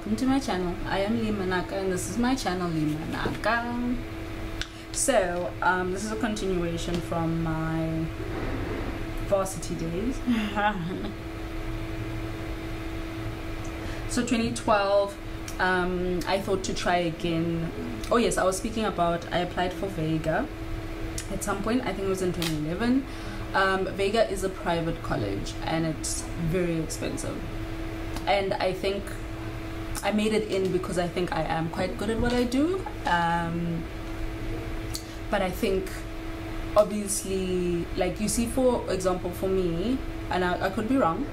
welcome to my channel. I am Manaka and this is my channel Manaka. So this is a continuation from my varsity days. So 2012, I thought to try again. Oh yes, I was speaking about I applied for Vega at some point. I think it was in 2011. Vega is a private college and it's very expensive, and I think I made it in because I think I am quite good at what I do, but I think obviously, like you see, for example, for me, and I could be wrong,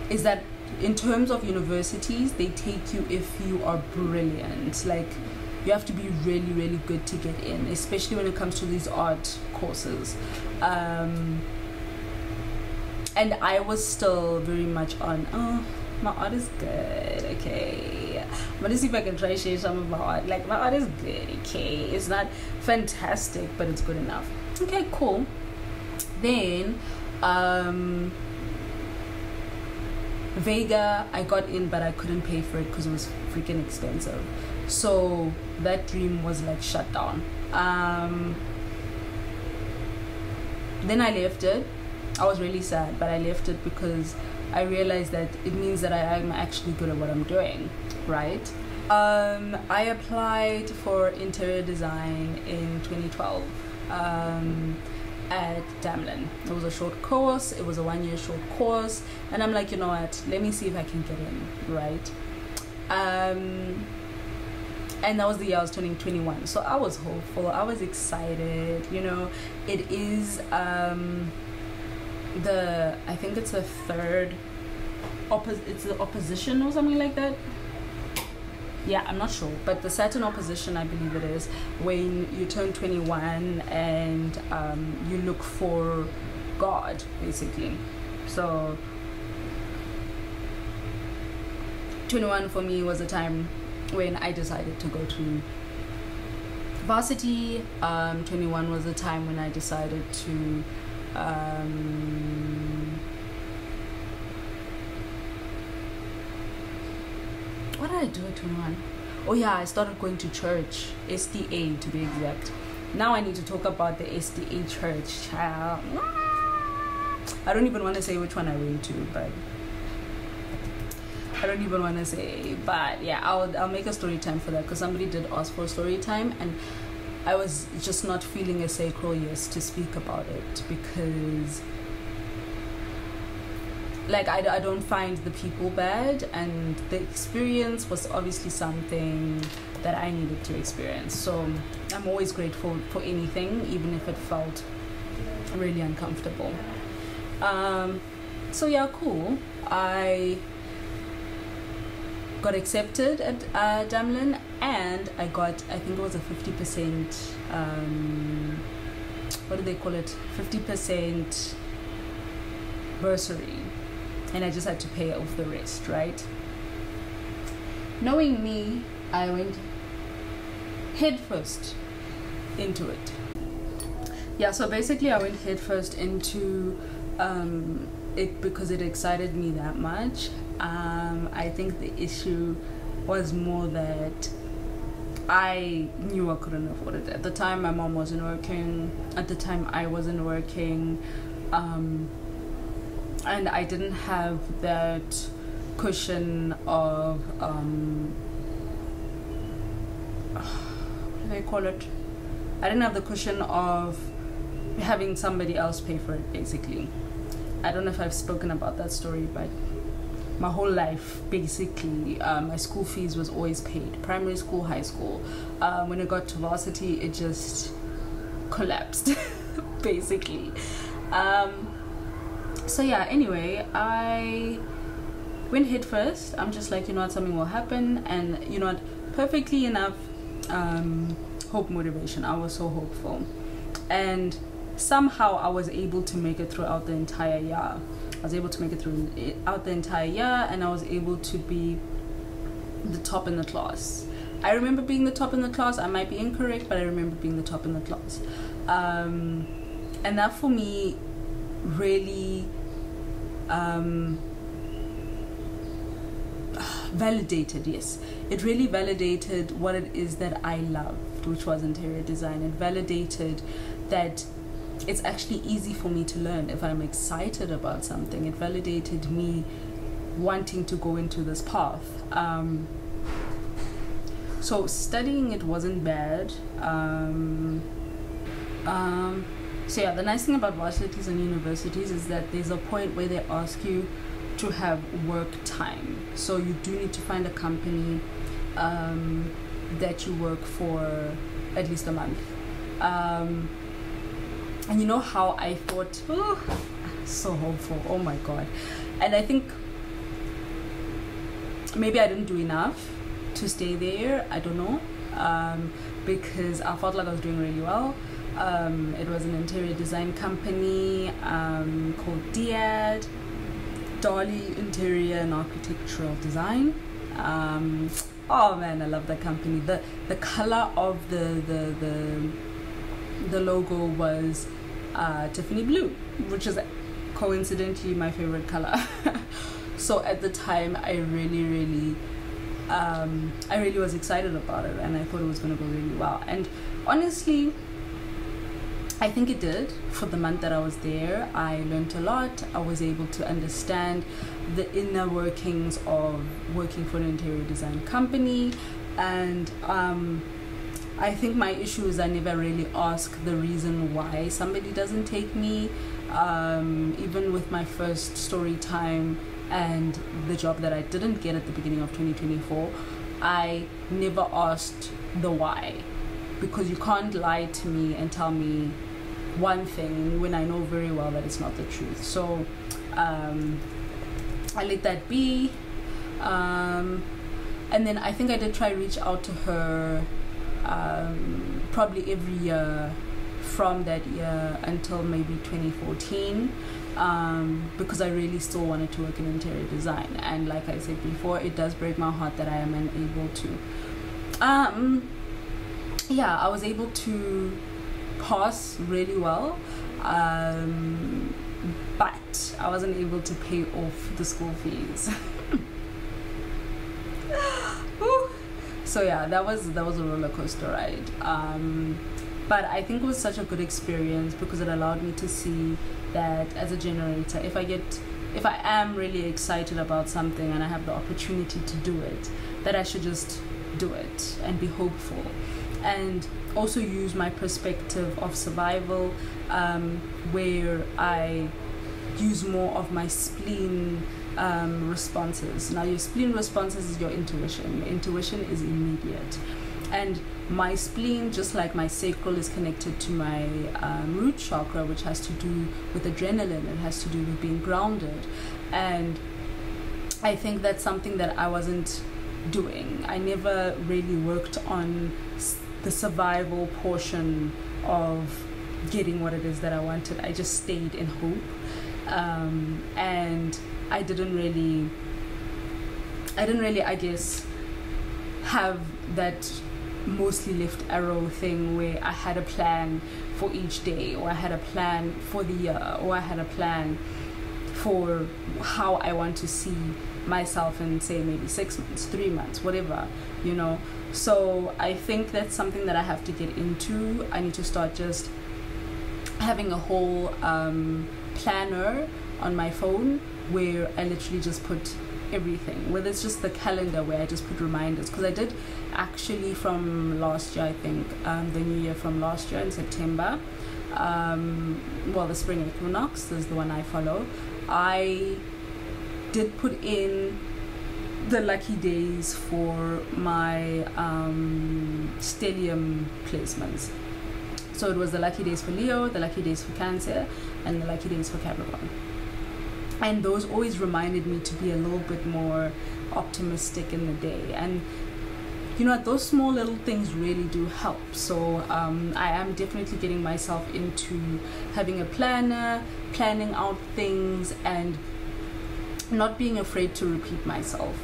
is that in terms of universities, they take you if you are brilliant. Like, you have to be really, really good to get in, especially when it comes to these art courses. And I was still very much on, oh, my art is good, okay. I'm gonna see if I can try to share some of my art. Like, my art is good, okay. It's not fantastic, but it's good enough. Okay, cool. Then, Vega, I got in, but I couldn't pay for it because it was freaking expensive. So that dream was like shut down. Then I left it. I was really sad, but I left it because I realized that it means that I am actually good at what I'm doing, right? I applied for interior design in 2012 at Damlin. It was a short course. It was a 1-year short course, and I'm like, you know what? Let me see if I can get in, right? And that was the year I was turning 21. So I was hopeful. I was excited. You know, it is I think it's the third it's the opposition or something like that. Yeah, I'm not sure, but the Saturn opposition, I believe it is, when you turn 21 and you look for God, basically. So 21 for me was a time when I decided to go to varsity. 21 was the time when I decided to what did I do at 21? Oh yeah, I started going to church, SDA to be exact. Now I need to talk about the SDA church, child. I don't even want to say which one I went to, but I don't even want to say. But yeah, I'll make a story time for that, because somebody did ask for a story time, and I was just not feeling a sacral yes to speak about it, because like I don't find the people bad, and the experience was obviously something that I needed to experience. So I'm always grateful for anything, even if it felt really uncomfortable. So yeah, cool. I got accepted at Damlin, and I got, I think it was a 50%, what do they call it? 50% bursary. And I just had to pay off the rest, right? Knowing me, I went headfirst into it. Yeah, so basically I went headfirst into it because it excited me that much. I think the issue was more that I knew I couldn't afford it. At the time, my mom wasn't working. At the time, I wasn't working. And I didn't have that cushion of what do they call it? I didn't have the cushion of having somebody else pay for it, basically. I don't know if I've spoken about that story, but my whole life, basically, my school fees was always paid. Primary school, high school. When I got to varsity, it just collapsed, basically. So yeah, anyway, I went head first. I'm just like, you know what, something will happen. And you know what, perfectly enough, hope, motivation. I was so hopeful. And somehow I was able to make it throughout the entire year. I was able to make it throughout the entire year, and I was able to be the top in the class. I remember being the top in the class. I might be incorrect, but I remember being the top in the class. And that for me really validated, yes. It really validated what it is that I loved, which was interior design. It validated that it's actually easy for me to learn if I'm excited about something. It validated me wanting to go into this path. So studying it wasn't bad. So yeah, the nice thing about varsities and universities is that there's a point where they ask you to have work time. So you do need to find a company that you work for at least a month. And you know how I thought, oh, so hopeful, oh my god. And I think maybe I didn't do enough to stay there, I don't know, because I felt like I was doing really well. It was an interior design company called DIAD, Dolly Interior and Architectural Design. Oh man, I love that company. The color of the logo was Tiffany blue, which is coincidentally my favorite color. So at the time, I really was excited about it, and I thought it was going to go really well. And honestly, I think it did. For the month that I was there, I learned a lot. I was able to understand the inner workings of working for an interior design company. And I think my issue is I never really ask the reason why somebody doesn't take me. Even with my first story time and the job that I didn't get at the beginning of 2024, I never asked the why, because you can't lie to me and tell me one thing when I know very well that it's not the truth. So I let that be, and then I think I did try to reach out to her probably every year from that year until maybe 2014, because I really still wanted to work in interior design. And like I said before, it does break my heart that I am unable to. Yeah, I was able to pass really well, but I wasn't able to pay off the school fees. So yeah, that was a roller coaster ride. But I think it was such a good experience because it allowed me to see that as a generator, if I am really excited about something and I have the opportunity to do it, that I should just do it and be hopeful. And also use my perspective of survival, where I use more of my spleen responses. Now, your spleen responses is your intuition. Your intuition is immediate. And my spleen, just like my sacral, is connected to my root chakra, which has to do with adrenaline. It has to do with being grounded. And I think that's something that I wasn't doing. I never really worked on the survival portion of getting what it is that I wanted. I just stayed in hope, and I didn't really, I guess, have that mostly left arrow thing where I had a plan for each day, or I had a plan for the year, or I had a plan for how I want to see myself in, say, maybe 6 months, 3 months, whatever, you know. So I think that's something that I have to get into. I need to start just having a whole planner on my phone where I literally just put everything, whether it's just the calendar where I just put reminders, because I did actually from last year, I think, the new year from last year in September, well, the spring equinox is the one I follow. I did put in the lucky days for my stellium placements. So it was the lucky days for Leo, the lucky days for Cancer, and the lucky days for Capricorn. And those always reminded me to be a little bit more optimistic in the day. And you know, those small little things really do help. So I am definitely getting myself into having a planner, planning out things, and not being afraid to repeat myself.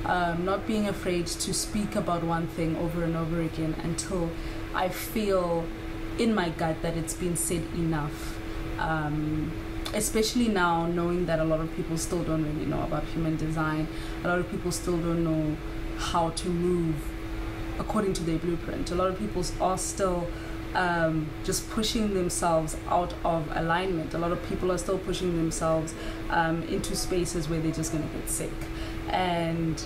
Not being afraid to speak about one thing over and over again until I feel in my gut that it's been said enough. especially now, knowing that a lot of people still don't really know about human design, a lot of people still don't know how to move according to their blueprint. A lot of people are still just pushing themselves out of alignment. A lot of people are still pushing themselves into spaces where they're just going to get sick, and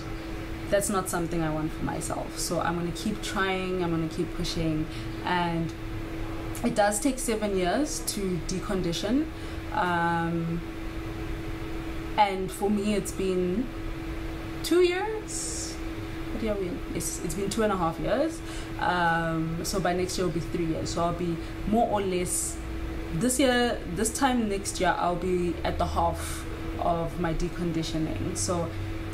that's not something I want for myself. So I'm going to keep trying, I'm going to keep pushing, and it does take 7 years to decondition, and for me it's been 2 years. What year are we in? It's been 2.5 years. So by next year it'll be 3 years. So I'll be more or less this time next year I'll be at the half of my deconditioning. So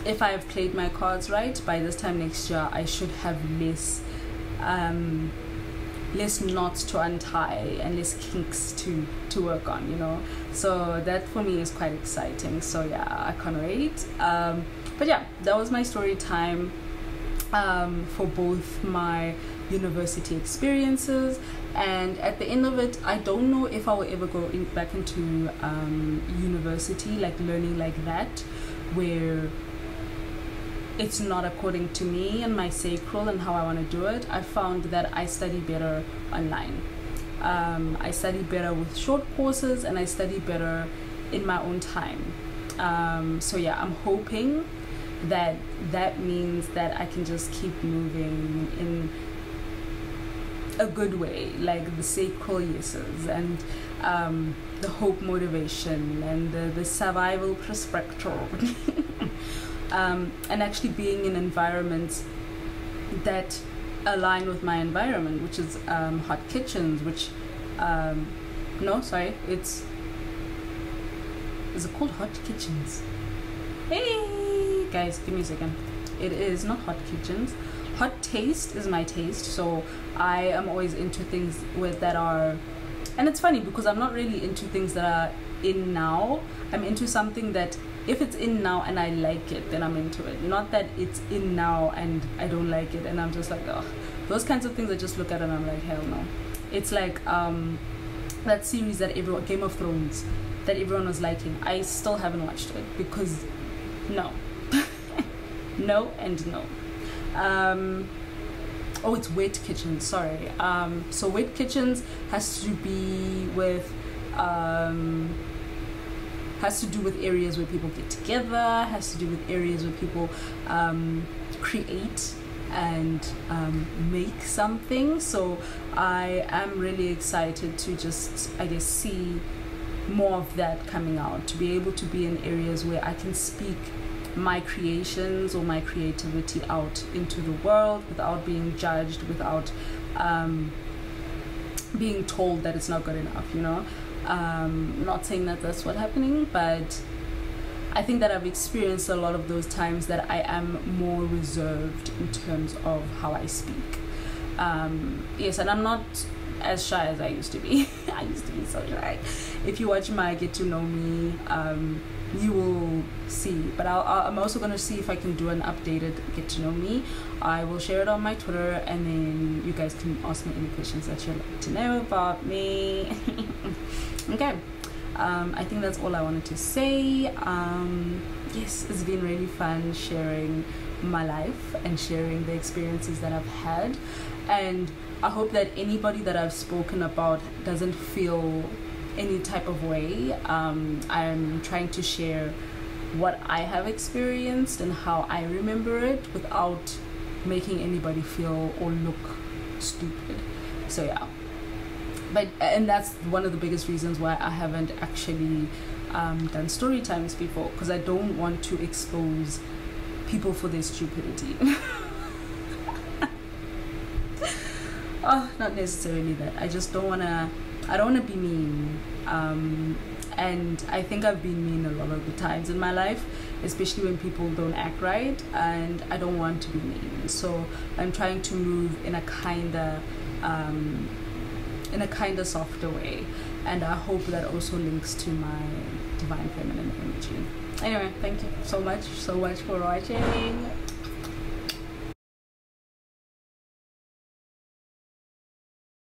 if I have played my cards right, by this time next year I should have less knots to untie and less kinks to work on, you know. So that for me is quite exciting. So yeah, I can't wait. But yeah, that was my story time for both my university experiences, and at the end of it, I don't know if I will ever go back into university, like learning like that, where it's not according to me and my sacral and how I want to do it. I found that I study better online. I study better with short courses, and I study better in my own time. So yeah, I'm hoping that means that I can just keep moving in a good way, like the sacral yeses and the hope motivation and the survival perspective. And actually being in environments that align with my environment, which is hot kitchens, which is it called hot kitchens? Hey guys, give me a second. It is not hot kitchens. Hot taste is my taste, so I am always into things that are, and it's funny because I'm not really into things that are in now. I'm into something that if it's in now and I like it, then I'm into it. Not that it's in now and I don't like it and I'm just like, oh, those kinds of things I just look at and I'm like, hell no. It's like that series that Game of Thrones, that everyone was liking. I still haven't watched it because no. No and no. Oh, it's Wet Kitchens, sorry. So Wet Kitchens has to be with has to do with areas where people get together, has to do with areas where people create and make something. So I am really excited to just, I guess, see more of that coming out, to be able to be in areas where I can speak my creations or my creativity out into the world without being judged, without being told that it's not good enough, you know. Not saying that that's what's happening, but I think that I've experienced a lot of those times that I am more reserved in terms of how I speak. Yes, and I'm not as shy as I used to be. I used to be so shy. If you watch my Get to Know Me, you will see. But I'm also going to see if I can do an updated Get to Know Me. I will share it on my Twitter, and then you guys can ask me any questions that you'd like to know about me. Okay. I think that's all I wanted to say. Yes, it's been really fun sharing my life and sharing the experiences that I've had, and I hope that anybody that I've spoken about doesn't feel any type of way. I'm trying to share what I have experienced and how I remember it without making anybody feel or look stupid. So yeah, and that's one of the biggest reasons why I haven't actually done story times before, because I don't want to expose people for their stupidity. Oh, not necessarily that. I just don't want to, I don't want to be mean. And I think I've been mean a lot of the times in my life, especially when people don't act right, and I don't want to be mean. So I'm trying to move in a kinder softer way, and I hope that also links to my divine feminine energy. Anyway, thank you so much for watching.